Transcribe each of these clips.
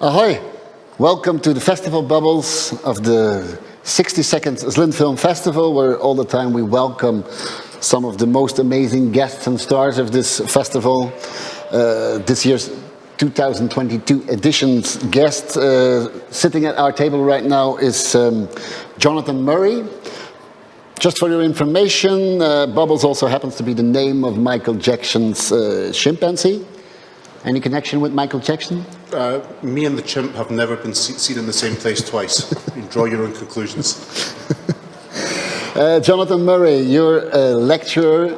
Ahoy! Welcome to the festival bubbles of the 62nd Zlín Film Festival, where all the time we welcome some of the most amazing guests and stars of this festival. This year's 2022 edition's guest sitting at our table right now is Jonathan Murray. Just for your information, Bubbles also happens to be the name of Michael Jackson's chimpanzee. Any connection with Michael Jackson? Me and the chimp have never been seen in the same place twice. You can draw your own conclusions. Jonathan Murray, you're a lecturer,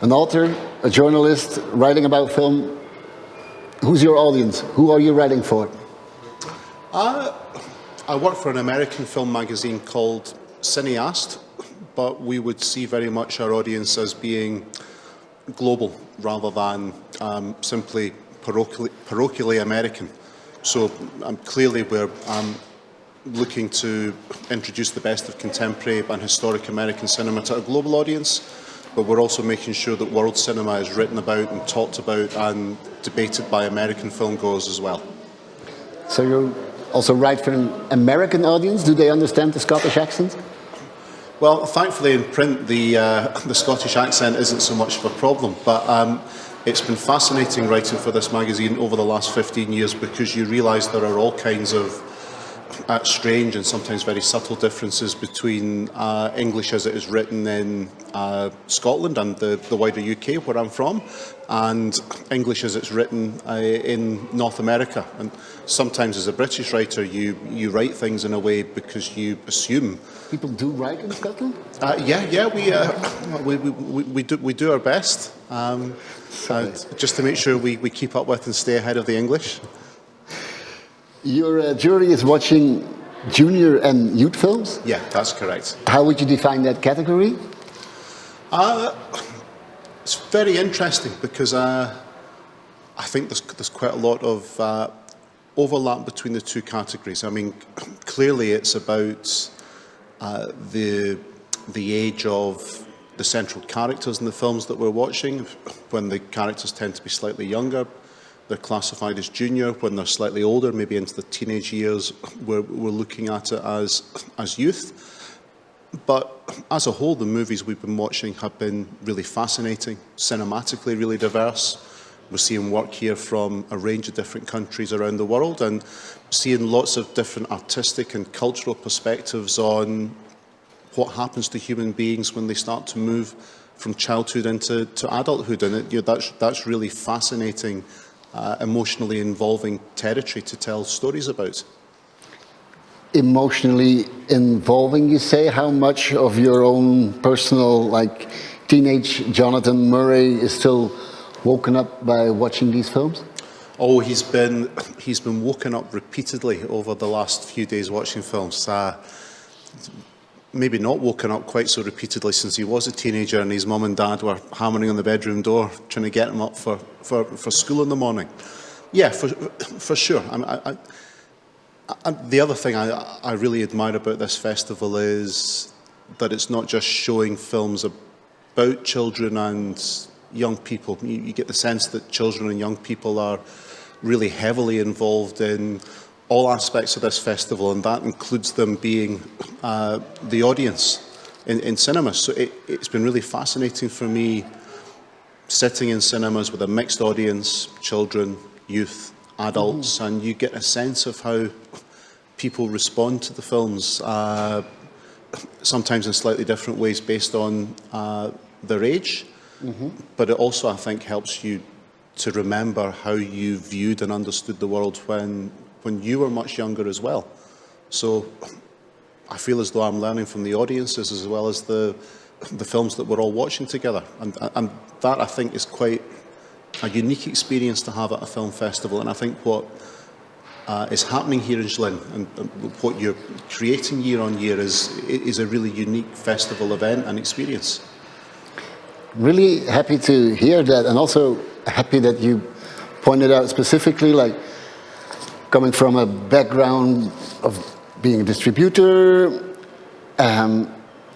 an author, a journalist, writing about film. Who's your audience? Who are you writing for? I work for an American film magazine called Cineast, but we would see very much our audience as being global rather than simply parochially American. So clearly we're looking to introduce the best of contemporary and historic American cinema to a global audience, but we're also making sure that world cinema is written about and talked about and debated by American filmgoers as well. So you also write for an American audience? Do they understand the Scottish accent? Well, thankfully in print the Scottish accent isn't so much of a problem, but it's been fascinating writing for this magazine over the last 15 years because you realise there are all kinds of strange and sometimes very subtle differences between English as it is written in Scotland and the wider UK where I'm from, and English as it's written in North America. And sometimes as a British writer you write things in a way because you assume. People do write in Scotland? We do our best just to make sure we keep up with and stay ahead of the English. Your jury is watching junior and youth films? Yeah, that's correct. How would you define that category? It's very interesting because I think there's quite a lot of overlap between the two categories. I mean, clearly it's about the age of the central characters in the films that we're watching. When the characters tend to be slightly younger, they're classified as junior. When they're slightly older, maybe into the teenage years, we're looking at it as youth. But as a whole, the movies we've been watching have been really fascinating, cinematically really diverse. We're seeing work here from a range of different countries around the world and seeing lots of different artistic and cultural perspectives on what happens to human beings when they start to move from childhood into adulthood. And that's really fascinating, emotionally involving territory to tell stories about. Emotionally involving, you say? How much of your own personal, teenage Jonathan Murray is still woken up by watching these films? Oh, he's been woken up repeatedly over the last few days watching films. Maybe not woken up quite so repeatedly since he was a teenager and his mum and dad were hammering on the bedroom door trying to get him up for school in the morning. Yeah, for sure. The other thing I really admire about this festival is that it's not just showing films about children and young people. You get the sense that children and young people are really heavily involved in all aspects of this festival, and that includes them being the audience in cinemas. So it's been really fascinating for me sitting in cinemas with a mixed audience, children, youth, adults, and you get a sense of how people respond to the films, sometimes in slightly different ways based on their age. But it also, I think, helps you to remember how you viewed and understood the world when you were much younger as well. So I feel as though I'm learning from the audiences as well as the films that we're all watching together. And that, I think, is quite a unique experience to have at a film festival. And I think what is happening here in Zlín and what you're creating year on year is a really unique festival event and experience. Really happy to hear that, and also happy that you pointed out specifically, coming from a background of being a distributor,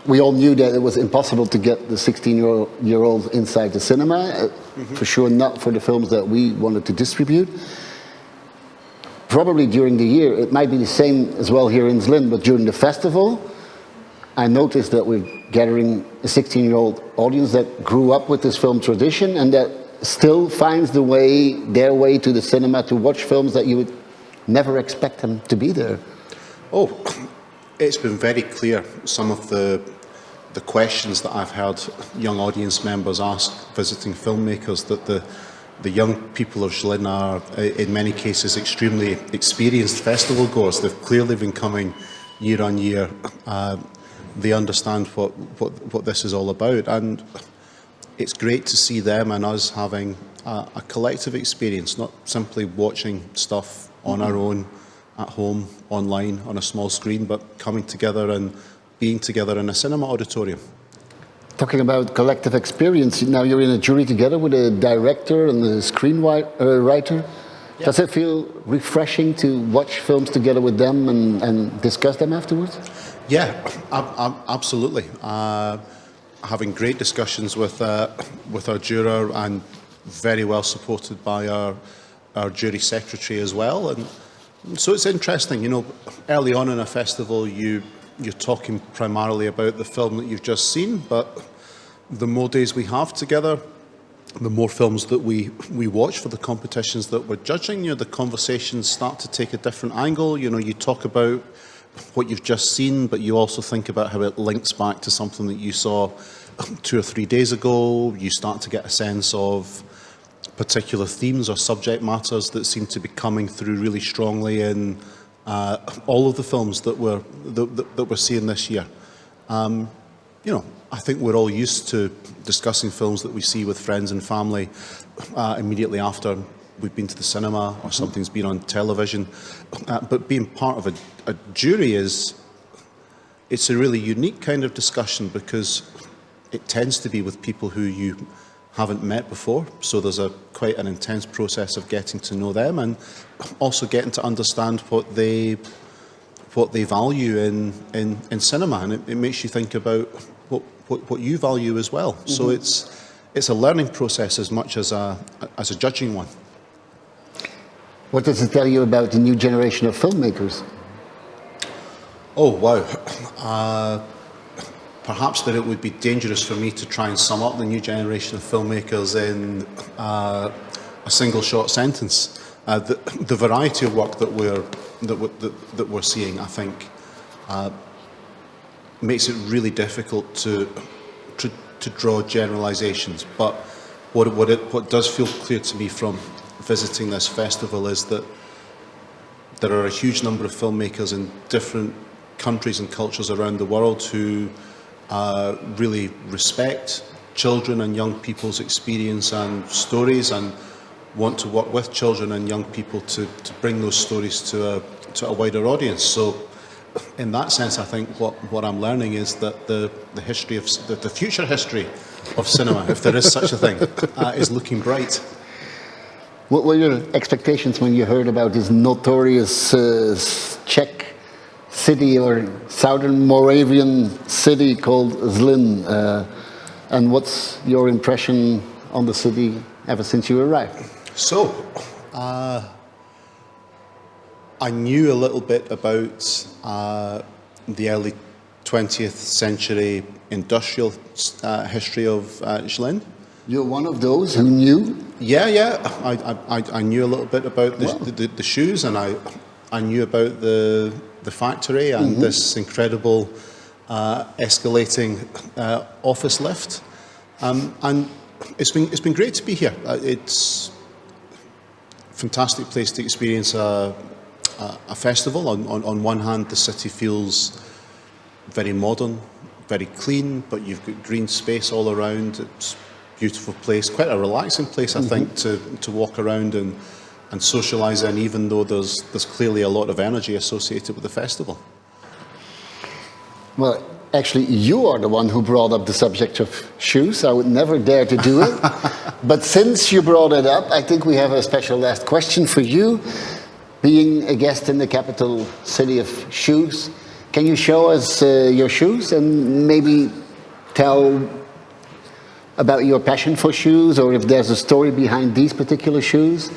we all knew that it was impossible to get the 16-year-olds inside the cinema, for sure not for the films that we wanted to distribute. probably during the year, it might be the same as well here in Zlín, but during the festival, I noticed that we're gathering a 16-year-old audience that grew up with this film tradition and that still finds their way to the cinema to watch films that you would never expect them to be there. Oh, it's been very clear, some of the questions that I've heard young audience members ask visiting filmmakers, that the young people of Zlín are, in many cases, extremely experienced festival goers. They've clearly been coming year on year. They understand what this is all about, and it's great to see them and us having a collective experience, not simply watching stuff on our own at home, online, on a small screen, but coming together and being together in a cinema auditorium. Talking about collective experience, now you're in a jury together with a director and a screenwriter. Yeah. Does it feel refreshing to watch films together with them and discuss them afterwards? Yeah, absolutely. Having great discussions with our juror, and very well supported by our jury secretary as well. And so it's interesting, you know, early on in a festival you're talking primarily about the film that you've just seen, but the more days we have together, the more films that we watch for the competitions that we're judging, you know, the conversations start to take a different angle. You know, you talk about what you've just seen, but you also think about how it links back to something that you saw 2 or 3 days ago. You start to get a sense of particular themes or subject matters that seem to be coming through really strongly in all of the films that we're seeing this year. You know, I think we're all used to discussing films that we see with friends and family immediately after we've been to the cinema or something's been on television. But being part of a jury it's a really unique kind of discussion, because it tends to be with people who you haven't met before. So there's quite an intense process of getting to know them and also getting to understand what they value in cinema, and it makes you think about what you value as well. Mm-hmm. So it's a learning process as much as a judging one. What does it tell you about the new generation of filmmakers? Oh, wow. Perhaps that it would be dangerous for me to try and sum up the new generation of filmmakers in a single short sentence. The variety of work that we're seeing, I think, makes it really difficult to draw generalisations. But what does feel clear to me from visiting this festival is that there are a huge number of filmmakers in different countries and cultures around the world who really respect children and young people's experience and stories, and want to work with children and young people to bring those stories to a wider audience. So in that sense, I think what I'm learning is that the history of the future history of cinema, if there is such a thing, is looking bright. What were your expectations when you heard about this notorious Czech city or southern Moravian city called Zlín? And what's your impression on the city ever since you arrived? So, I knew a little bit about the early 20th century industrial history of Zlín. You're one of those who knew? Yeah. I knew a little bit about the shoes, and I knew about the factory and mm-hmm. this incredible escalating office lift. And it's been great to be here. It's a fantastic place to experience a festival. On one hand, the city feels very modern, very clean, but you've got green space all around. It's a beautiful place, quite a relaxing place, I think, to walk around and socialise in, even though there's clearly a lot of energy associated with the festival. Well, actually, you are the one who brought up the subject of shoes. I would never dare to do it. But since you brought it up, I think we have a special last question for you. Being a guest in the capital city of shoes, can you show us your shoes and maybe tell about your passion for shoes, or if there's a story behind these particular shoes?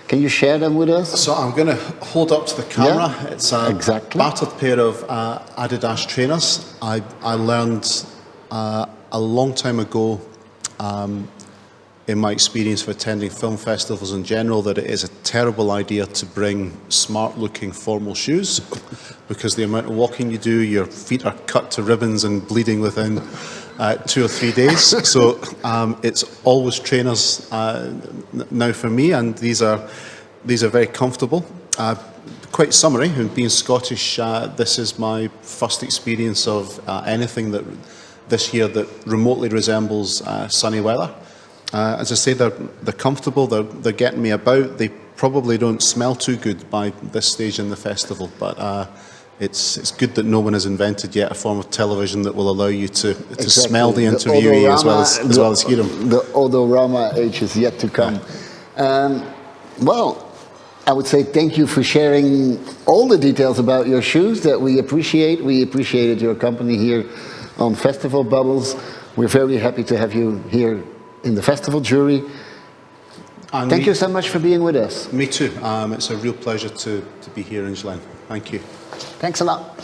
Can you share them with us? So I'm going to hold up to the camera. Yeah, It's a exactly. battered pair of Adidas trainers. I learned a long time ago in my experience of attending film festivals in general that it is a terrible idea to bring smart-looking formal shoes because the amount of walking you do, your feet are cut to ribbons and bleeding within 2 or 3 days. So it's always trainers now for me, and these are very comfortable. Quite summary, and being Scottish, this is my first experience of anything that this year that remotely resembles sunny weather. As I say, they're comfortable, they're getting me about. They probably don't smell too good by this stage in the festival, but it's good that no one has invented yet a form of television that will allow you to smell the interviewee as well as hear him. The odorama age is yet to come. Well, I would say thank you for sharing all the details about your shoes that we appreciate. We appreciated your company here on Festival Bubbles. We're very happy to have you here in the festival jury. And thank you so much for being with us. Me too. It's a real pleasure to be here in Zlín. Thank you. Thanks a lot.